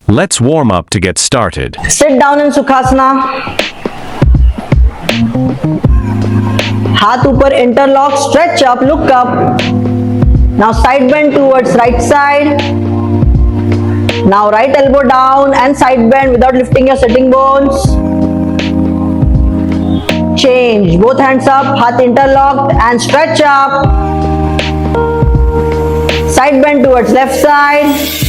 Let's warm up to get started. Sit down in Sukhasana. हाथ ऊपर interlock, stretch up, look up. Now side bend towards right side. Now right elbow down and side bend without lifting your sitting bones. Change, both hands up, हाथ interlocked and stretch up. Side bend towards left side.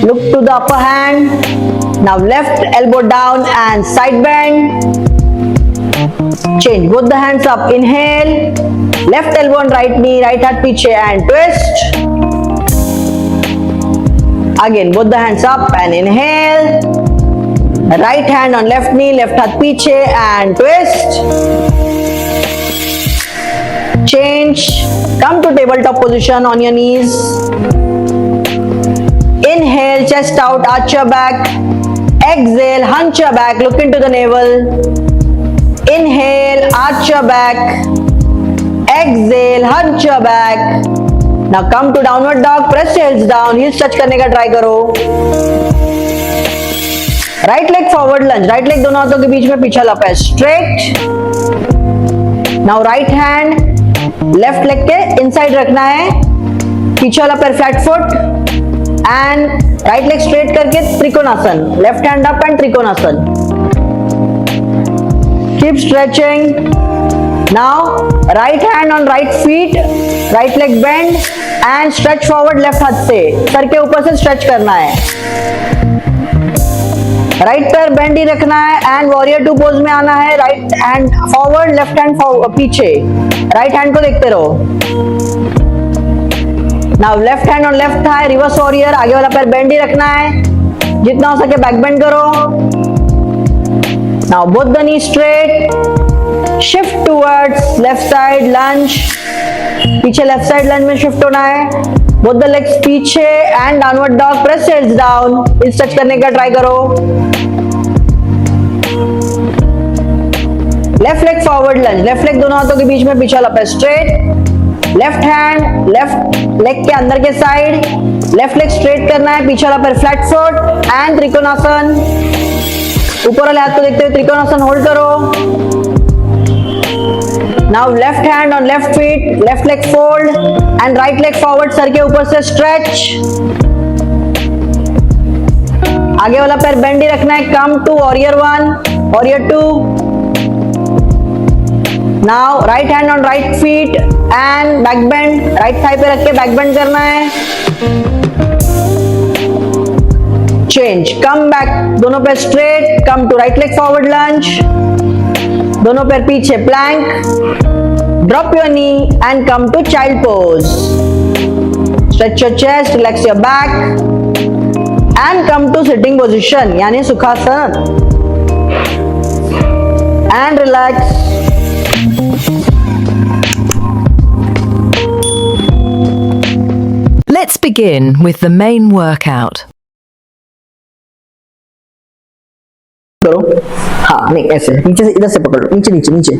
Look to the upper hand. Now left elbow down and side bend. Change both the hands up. Inhale. Left elbow on right knee, right hand piche and twist. Again both the hands up and inhale. Right hand on left knee, left hand piche and twist. Change. Come to tabletop position on your knees. Inhale, chest out, arch your back. Exhale, hunch your back, look into the navel. Inhale, arch your back. Exhale, hunch your back. Now come to downward dog, press your heels down, heels touch करने का try करो. Right leg forward lunge, right leg दोनों हाथों के बीच में पीछे लप है, straight. Now right hand, left leg के inside रखना है, पीछे वाला पैर flat foot. And right leg straight करके trikonasana, left hand up and trikonasana. Keep stretching. Now right hand on right feet, right leg bend and stretch forward left हाथ से, sir के ऊपर से stretch करना है. Right पैर bend ही रखना है and warrior 2 pose में आना है. Right hand forward, left hand पीछे. Right hand को देखते रहो. Now left hand on left thigh, reverse warrior, आगे वाला पैर बेंड ही रखना है, जितना हो सके बैक बेंड करो. Now both the knees straight, shift towards left side lunge, पीछे left side lunge में shift होना है. Both the legs पीछे and downward dog, press heels down, heels touch करने का try करो. Left leg forward lunge, left leg दोनों हाथों के बीच में पीछे वाला पैर straight. Left hand left leg के अंदर के साइड, लेफ्ट लेग स्ट्रेट करना है, पीछे वाला पैर फ्लैट फुट एंड त्रिकोणासन. ऊपर वाले हाथ को देखते हुए त्रिकोणासन होल्ड करो. Now left hand on left feet, left leg fold and right leg forward, sir के ऊपर से स्ट्रेच. आगे वाला पैर बेंड ही रखना है. Come to warrior 1, warrior 2. Now right hand on right feet and back bend, right thigh पे रख के back bend करना है. Change, come back, दोनों पैर straight, come to right leg forward lunge, दोनों पैर पीछे plank, drop your knee and come to child pose. Stretch your chest, relax your back and come to sitting position, यानी सुखासन. And relax. Let's begin with the main workout. करो. हाँ नहीं ऐसे नीचे से, इधर से पकड़ो, नीचे नीचे नीचे,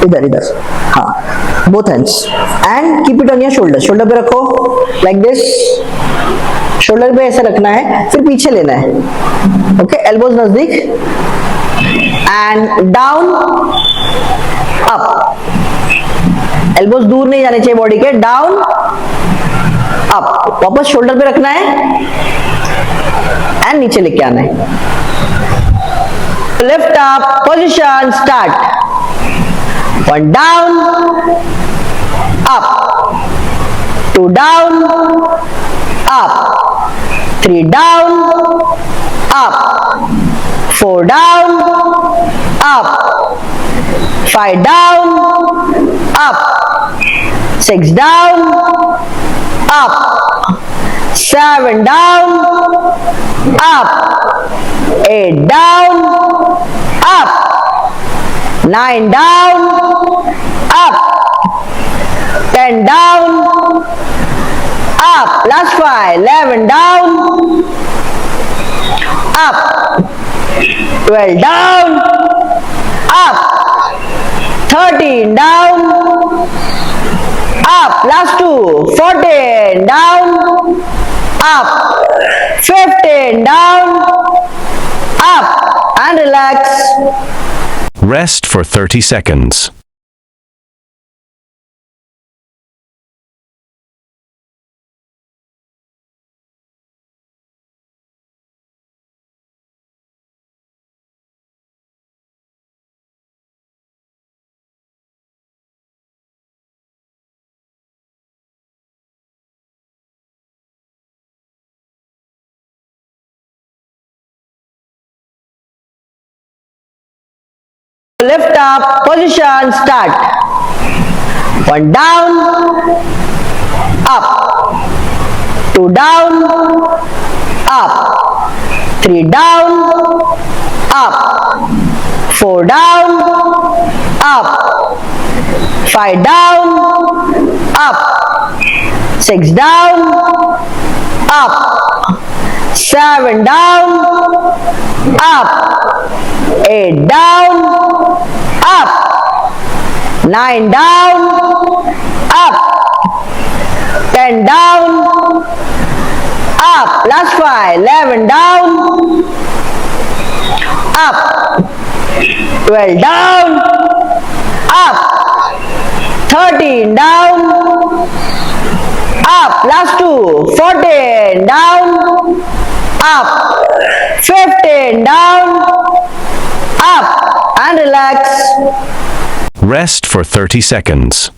इधर इधर. हाँ both hands and keep it on your shoulder. Shoulder पे रखो like this. शोल्डर पे ऐसे रखना है, फिर पीछे लेना है. ओके, एल्बोज नजदीक एंड डाउन अप. एल्बोज दूर नहीं जाने चाहिए बॉडी के. डाउन अप, वापस शोल्डर पे रखना है एंड नीचे लेके आना है. Lift up, position, start. 1 down up, 2 down up, 3 down up, 4 down up, 5 down up, 6 down up, 7 down up, 8 down up, 9 down up, 10 down up, last 5, 11 down up, 12 down up, 13 down up, last 2, 14 down up, 15 down, up and relax. Rest for 30 seconds. Lift up, position, start. 1 down, up. 2 down, up. 3 down, up. 4 down, up. 5 down, up. 6 down, up. 7 down, up. 8 down, up. 9 down, up. 10 down, up. Last 5. 11 down, up. 12 down, up. 13 down, up. Last 2. 14 down, up. 15 down, up and relax. Rest for 30 seconds.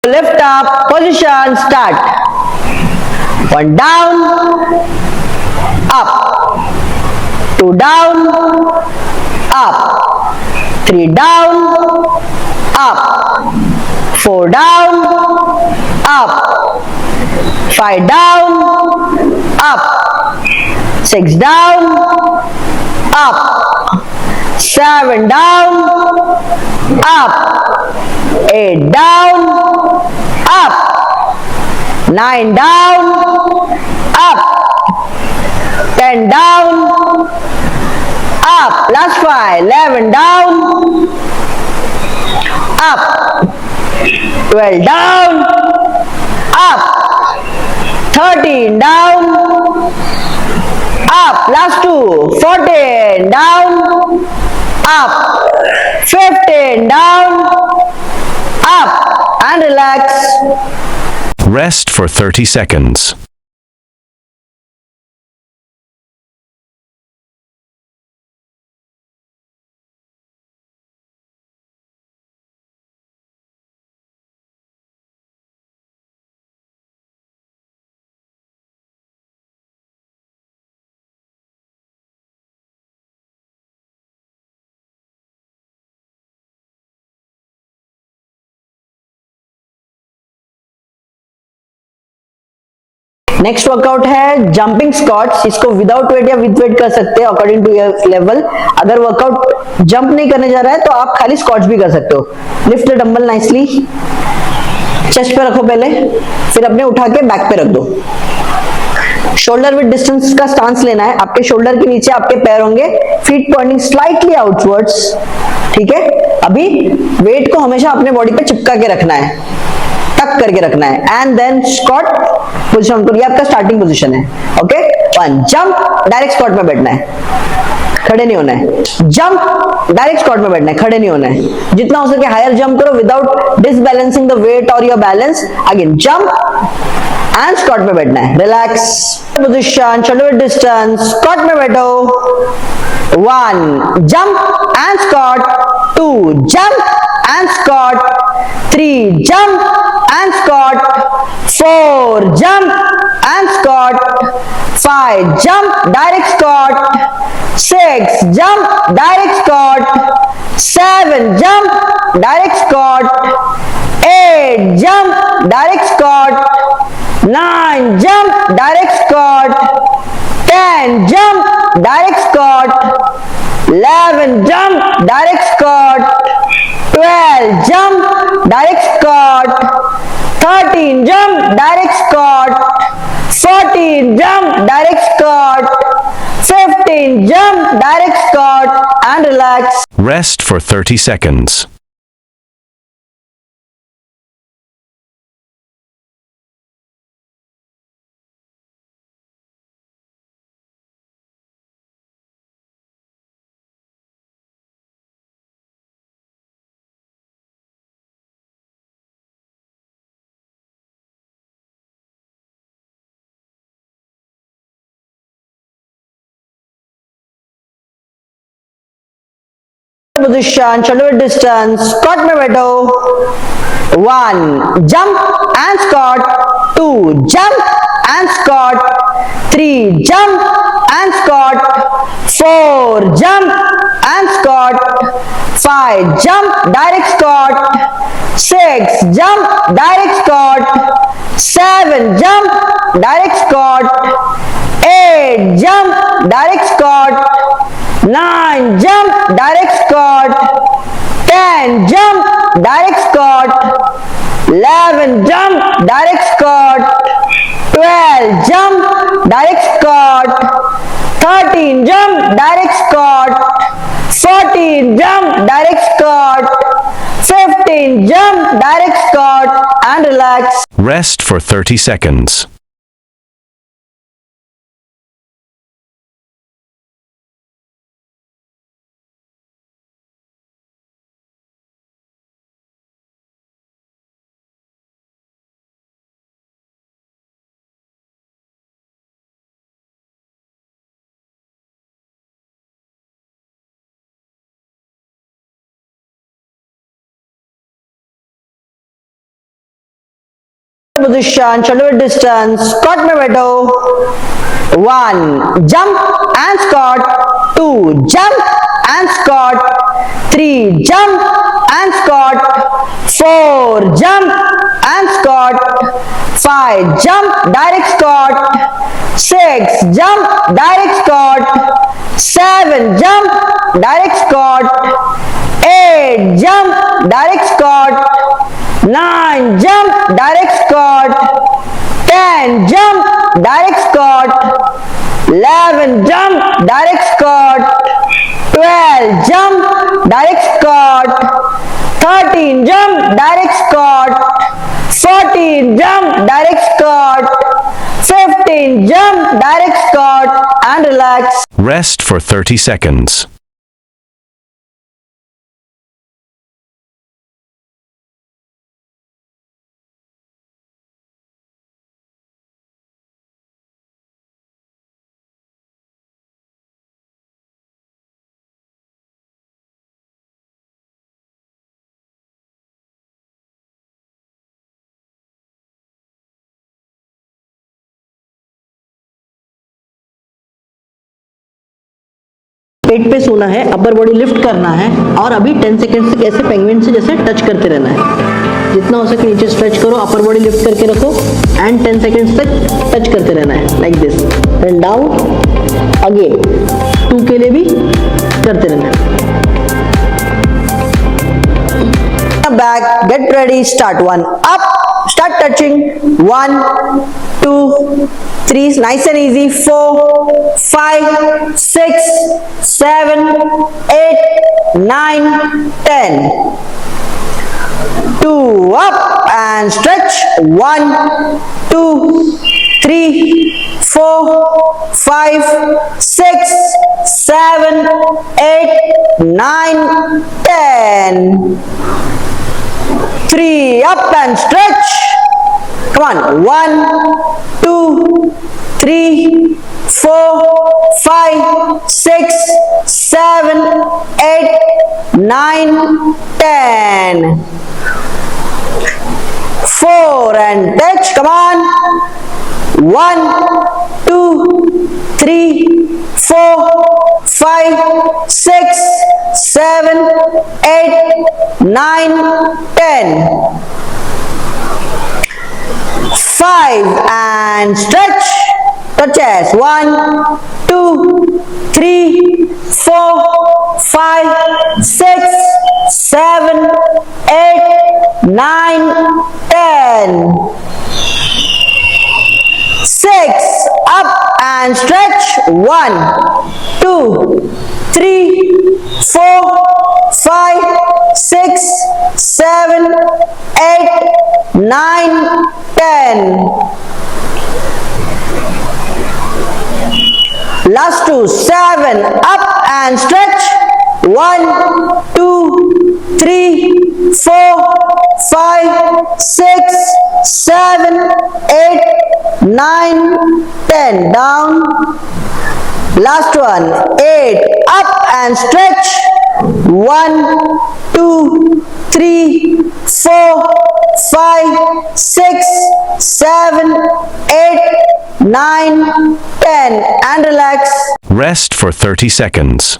Lift up, position, start. 1 down, up. 2 down, up. 3 down, up. 4 down, up. 5 down, up. 6 down, up. 7 down, up. 8 down, up. 9 down, up. 10 down, up. Last 5. 11 down, up. 12 down, up. 13 down, up. Last 2. 14 down, up. 15 down, up and relax. Rest for 30 seconds. Next workout है jumping squats. इसको without wait या with weight कर सकते हैं according to your level. अगर workout jump नहीं करने जा रहा है तो आप खाली स्क्वाट्स भी कर सकते हो. Lift the dumbbell nicely. Chest पे रखो पहले, फिर अपने उठा के बैक पे रख दो. शोल्डर विद डिस्टेंस का स्टांस लेना है. आपके शोल्डर के नीचे आपके पैर होंगे, फीट पॉइंटिंग स्लाइटली आउटवर्ड्स. ठीक है. अभी वेट को हमेशा अपने बॉडी पे चिपका के रखना है, टक करके रखना है. एंड देन स्क्वाट पोजीशन को. ये आपका स्टार्टिंग पोजीशन है. ओके. 1 जंप, डायरेक्ट स्क्वाट में बैठना है, खड़े नहीं होना है. जंप, डायरेक्ट स्क्वाट में बैठना है, खड़े नहीं होना है. जितना हो सके हायर जंप करो विदाउट डिसबैलेंसिंग द वेट और your balance. Again jump and squat में बैठना है. Relax position, shoulder distance, squat में बैठो. 1 jump and squat. 2 jump and squat. 3 jump and squat. 4 jump and squat. 5 jump direct squat. 6 jump direct squat. 7 jump direct squat. 8 jump direct squat. 9 jump direct squat. 10 jump direct squat. 11 jump, direct squat. 12 jump, direct squat. 13 jump, direct squat. 14 jump, direct squat. 15 jump, direct squat and relax. Rest for 30 seconds. Position, shoulder distance, squat में बैठो. 1 jump and squat. 2 jump and squat. 3 jump and squat. 4 jump and squat. 5 jump, direct squat. 6 jump, direct squat. 7 jump, direct squat. 8 jump, direct squat. 9 jump, direct squat. 10 jump, direct squat. 11 jump, direct squat. 12 jump, direct squat. 13 jump, direct squat. 14 jump, direct squat. 15 jump, direct squat and relax. Rest for 30 seconds. Position, shoulder distance, squat में बैठो. 1 jump and squat. 2 jump and squat. 3 jump and squat. 4 jump and squat. 5 jump, direct squat. 6 jump, direct squat. 7 jump, direct squat. 8 jump, direct squat. 9 jump, direct squat. 10 jump, direct squat. 11 jump, direct squat. 12 jump, direct squat. 13 jump, direct squat. 14 jump, direct squat. 15 jump, direct squat and relax. Rest for 30 seconds. पेट पे सोना है, upper body lift करना है और अभी 10 second तक ऐसे penguin से जैसे टच करते रहना है. जितना हो सके नीचे स्ट्रेच करो, अपर बॉडी लिफ्ट करके रखो एंड 10 सेकंड्स तक टच करते रहना है like this. Then down again 2 के लिए भी करते रहना है. Back, get ready, start. 1 up, start touching. 1 2 3, nice and easy. 4 5 6 7 8 9 10. 2 up and stretch. 1 2 3 4 5 6 7 8 9 10. 3 up and stretch. Come on. 1 2 3 4 5 6 7 8 9 10. 4 and touch. Come on. 1 2 3 4 5 6 7 8 9 10. 5 and stretch. Touch chest. 1 2 3 4 5, 6, 7, 8, 9, 10. 6, up and stretch. 1, 2, 3, 4, 5, 6, 7, 8, 9, 10. Last two. 7, up and stretch. 1, 2, 3, 4, 5, 6, 7, 8, 9, 10. Down. Last one. 8, up and stretch. 1, 2, 3, 4, 5, 6, 7, 8, 9, 10. And relax. Rest for 30 seconds.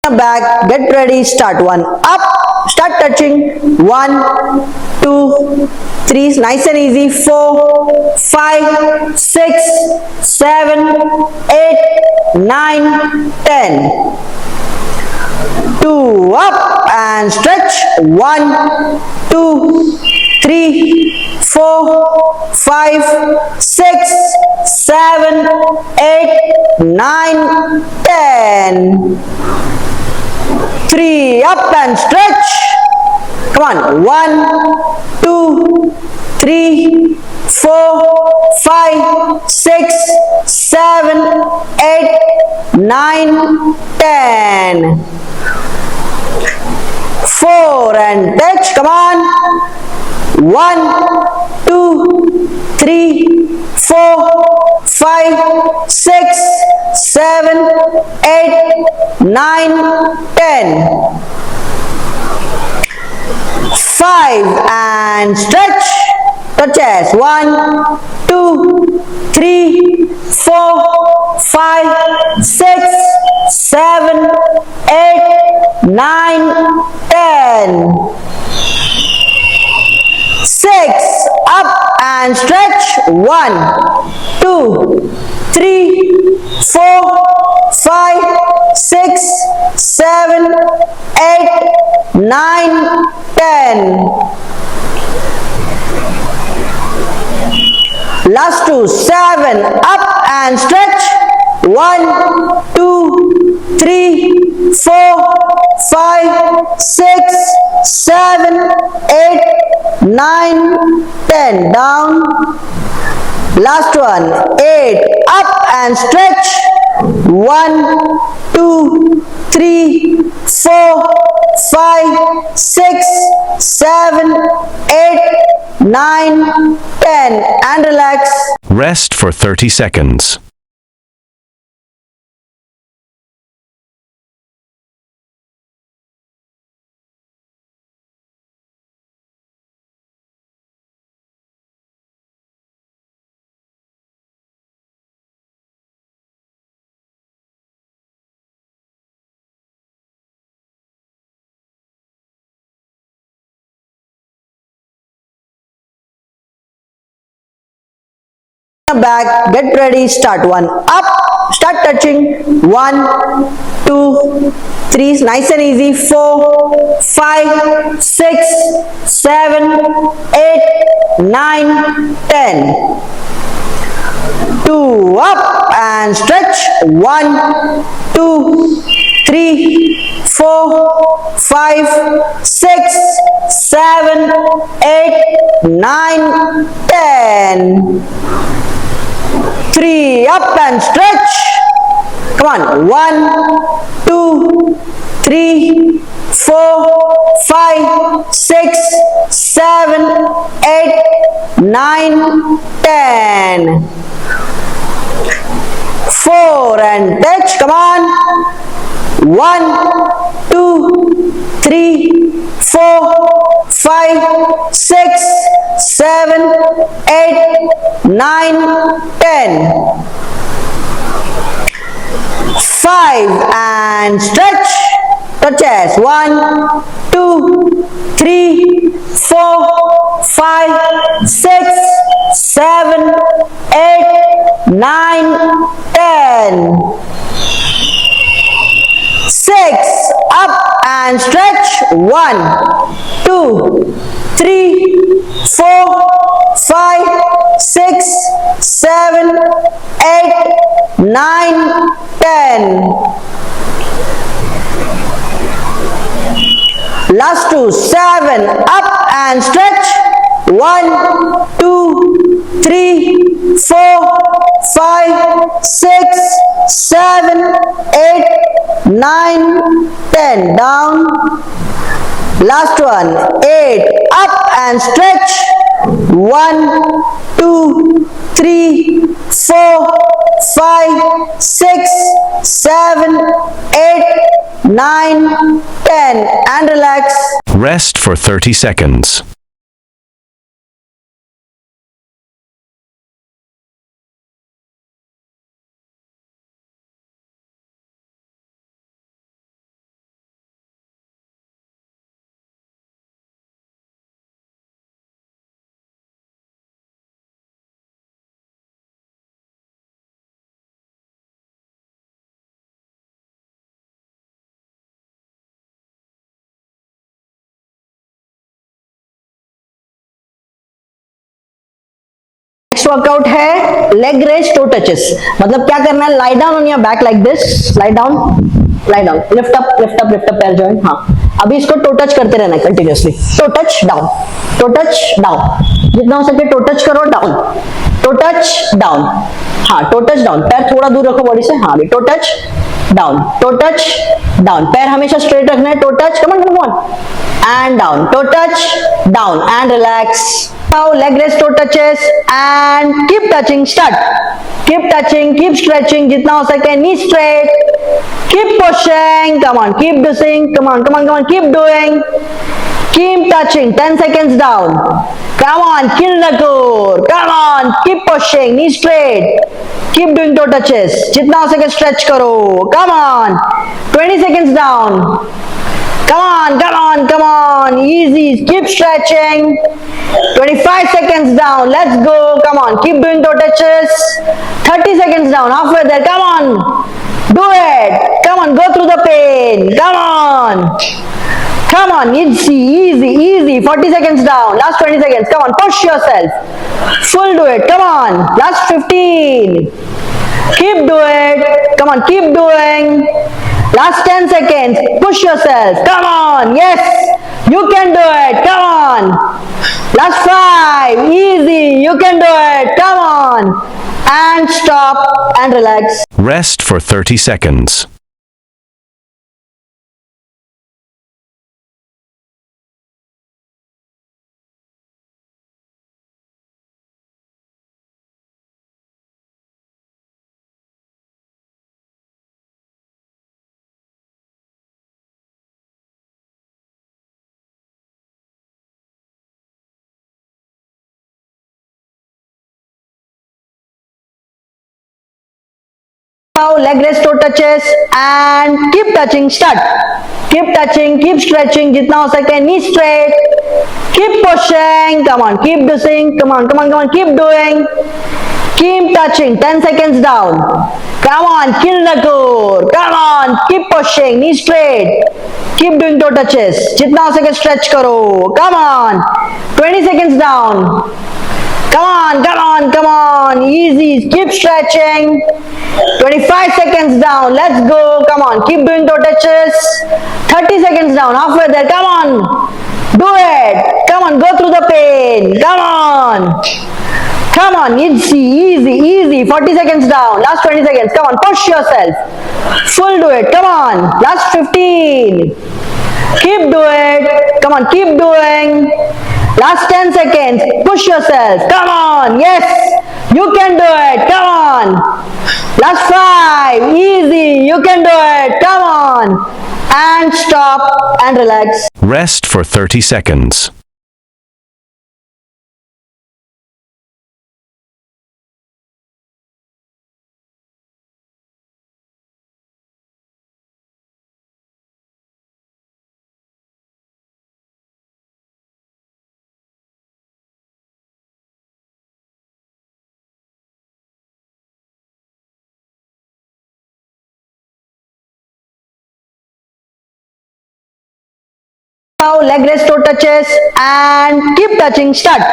Back, get ready, start. 1, up, start touching. 1, 2, 3, nice and easy. 4, 5, 6, 7, 8, 9, 10. 2, up and stretch. 1, 2, 3, 4, 5, 6, 7, 8, 9, 10. 3, up and stretch. Come on. 1, 2, 3, 4, 5, 6, 7, 8, 9, 10. 4 and touch. Come on. 1, 2, 3, 4, 5, 6, 7, 8, 9, 10. 5 and stretch. The chest. 1, 2, 3, 4, 5, 6, 7, 8, 9, 10. 6, up and stretch. 1, 2, 3, 4, 5, 6, 7, 8, 9, 10. Last two. 7, up and stretch. 1, 2, 3, 4, 5, 6, 7, 8, 9, 10. Down. Last one. 8, up and stretch. 1, 2, 3, 4, 5, 6, 7, 8, 9, 10. And relax. Rest for 30 seconds. Back, get ready, start. 1, up, start touching. 1, 2, 3, nice and easy. 4, 5, 6, 7, 8, 9, 10. 2, up and stretch. 1, 2, 3, 4, 5, 6, 7, 8, 9, 10. 3, up and stretch. Come on. 1, 2, 3, 4, 5, 6, 7, 8, 9, 10. 4 and touch. Come on. 1, 2, 3, 4, 5, 6, 7, 8, 9, 10. 5 and stretch. Touches. 1, 2, 3, 4, 5, 6, 7, 8, 9, 10. 6 up and stretch. 1, 2, 3, 4, 5, 6, 7, 8, 9, 10. Last two. 7 up and stretch. 1, 2, 3, 4, 5, 6, 7, 8, 9, 10. Down. Last one. 8 up and stretch. 1, 2, 3, 4, 5, 6, 7, 8, 9, 10. And relax. Rest for 30 seconds. Next workout है leg raise to touches. मतलब क्या करना है, lie down on your back like this, lie down, lift up lift up lift up, पैर joint. हाँ, अभी इसको to touch करते रहना है continuously. To touch down, to touch down, जितना हो सके टो टच करो, डाउन, टो टच डाउन। हाँ, टो टच डाउन, पैर थोड़ा दूर रखो बॉडी से। हाँ, अभी to touch down, to touch down, पैर हमेशा स्ट्रेट रखना है। To touch, come on come on, and down, toe touch, down and relax. Now leg raise, toe touches and keep touching. Start. Keep touching, keep stretching. जितना हो सके, knee straight. Keep pushing. Come on, keep doing. Come on, come on, come on. Keep doing. Keep touching. 10 seconds down. Come on, kill the core. Come on, keep pushing. Knee straight. Keep doing toe touches. जितना हो सके stretch करो. Come on. 20 seconds down. Come on, come on, come on. Easy. Keep stretching. 25 seconds down. Let's go. Come on. Keep doing toe touches. 30 seconds down. Halfway there. Come on. Do it. Come on. Go through the pain. Come on. Come on. Easy, easy, easy. 40 seconds down. Last 20 seconds. Come on. Push yourself. Full do it. Come on. Last 15. Keep do it. Come on. Keep doing. Last 10 seconds. Push yourself. Come on. Yes. You can do it. Come on. Last 5. Easy. You can do it. Come on. And stop and relax. Rest for 30 seconds. Now leg raise, toe touches and keep touching. Start. Keep touching, keep stretching. जितना हो सके, knee straight. Keep pushing. Come on, keep doing. Come on, come on, come on. Keep doing. Keep touching. 10 seconds down. Come on, kill the core. Come on, keep pushing. Knee straight. Keep doing toe touches. जितना हो सके stretch करो. Come on. 20 seconds down. Come on, come on, come on. Easy. Keep stretching. 25 seconds down. Let's go. Come on. Keep doing toe touches. 30 seconds down. Halfway there. Come on. Do it. Come on. Go through the pain. Come on. Come on. Easy, easy, easy. 40 seconds down. Last 20 seconds. Come on. Push yourself. Full do it. Come on. Last 15. Keep do it. Come on. Keep doing. Last 10 seconds. Push yourself. Come on. Yes. You can do it. Come on. Last 5. Easy. You can do it. Come on. and stop and relax. Rest for 30 seconds. Now leg rest toe touches and keep touching. Start.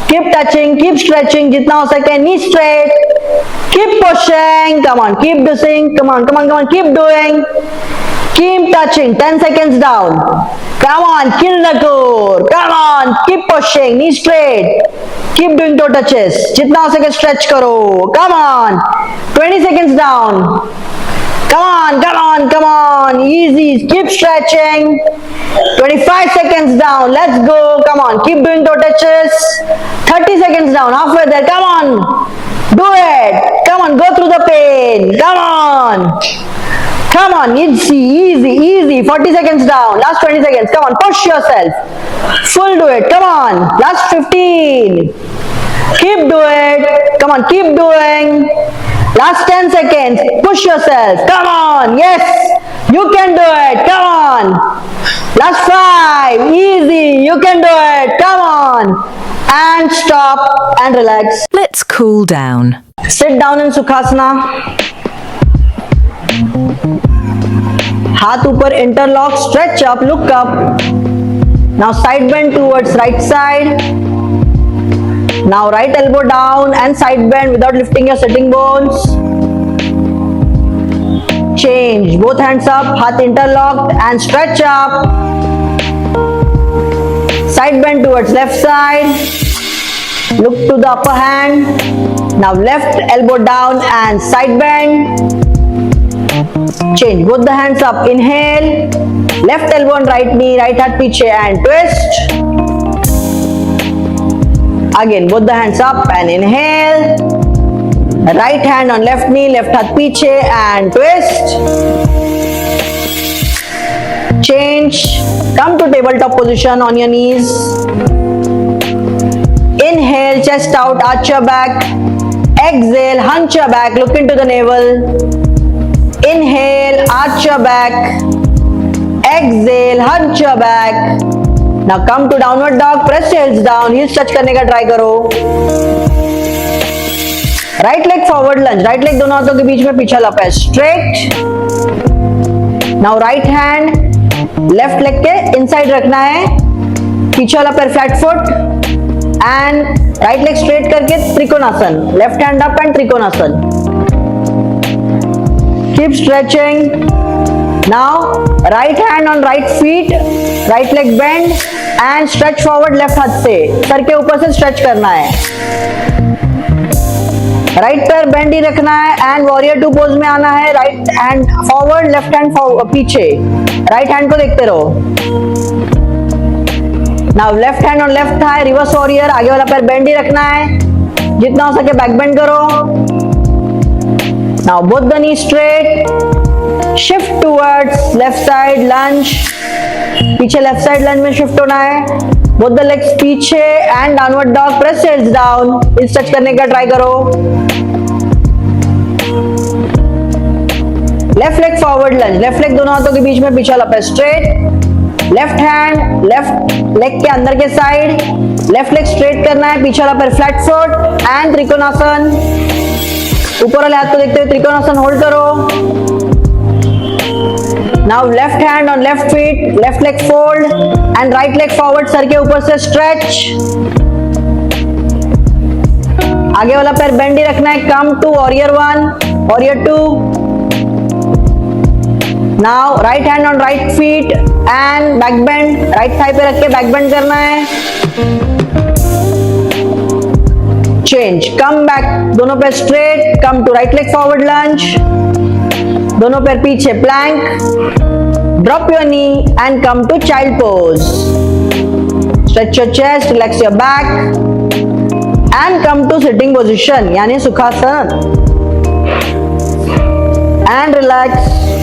Keep touching, keep stretching. जितना हो सके knee straight. Keep pushing. Come on, keep doing. Come on, come on, come on. Keep doing. Keep touching. 10 seconds down. Come on, kill the core. Come on, keep pushing. Knee straight. Keep doing toe touches. जितना हो सके stretch करो. Come on. 20 seconds down. Come on, come on, come on. Easy. Keep stretching. 25 seconds down. Let's go. Come on. Keep doing toe touches. 30 seconds down. Halfway there. Come on. Do it. Come on. Go through the pain. Come on. Come on. Easy, easy, easy. 40 seconds down. Last 20 seconds. Come on. Push yourself. Full do it. Come on. Last 15. Keep do it. Come on. Keep doing. Last 10 seconds. Push yourself. Come on. Yes. You can do it. Come on. Last 5. Easy. You can do it. Come on. And stop and relax. Let's cool down. Sit down in Sukhasana. हाथ ऊपर interlock. Stretch up. Look up. Now side bend towards right side. Now right elbow down and side bend without lifting your sitting bones. Change. Both hands up, heart interlocked and stretch up. Side bend towards left side. Look to the upper hand. Now left elbow down and side bend. Change. Both the hands up. Inhale. Left elbow on right knee, right heart पीछे and twist. Again, both the hands up and inhale. Right hand on left knee, left heart पीछे and twist. Change. Come to tabletop position on your knees. Inhale, chest out, arch your back. Exhale, hunch your back, look into the navel. Inhale, arch your back. Exhale, hunch your back. Now come to downward dog, press your heels down, heels touch करने का try करो. Right leg forward lunge, right leg दोनों हाथों के बीच में पीछा लपा है, straight. Now right hand left leg के inside रखना है, पीछा लपा है flat foot and right leg straight करके trikonasana, left hand up and trikonasana. Keep stretching. Now right hand on right feet, right leg bend and stretch forward left हाथ से, sir के ऊपर से stretch करना है. राइट पैर बेंड ही रखना है एंड वॉरियर 2 पोज में आना है. Right hand forward, left hand पीछे, राइट हैंड को देखते रहो. Now left hand on left thigh, reverse warrior, आगे वाला पैर बेंड ही रखना है, जितना हो सके बैक बेंड करो. Now both the knee straight, shift towards left side lunge, पीछे लेफ्ट साइड लंज में शिफ्ट होना है. बोथ द लेग्स पीछे and downward dog, press heels down, heels touch करने का ट्राई करो. Left leg forward lunge, left leg दोनों हाथों के बीच में पीछे लपे straight. Left hand left leg के अंदर के साइड, लेफ्ट लेग स्ट्रेट करना है, पीछे लपे फ्लैट फुट एंड त्रिकोणासन. ऊपर वाले हाथ को देखते हुए त्रिकोणासन होल्ड करो. Now left hand on left feet, left leg fold and right leg forward, sir के ऊपर से stretch. आगे वाला पैर बेंड ही रखना है. Come to warrior 1, warrior 2. Now right hand on right feet and back bend, right thigh पे रख के back bend करना है. Change, come back, दोनों पैर straight, come to right leg forward lunge. दोनों पैर पीछे plank, drop your knee and come to child pose. Stretch your chest, relax your back and come to sitting position यानी सुखासन and relax.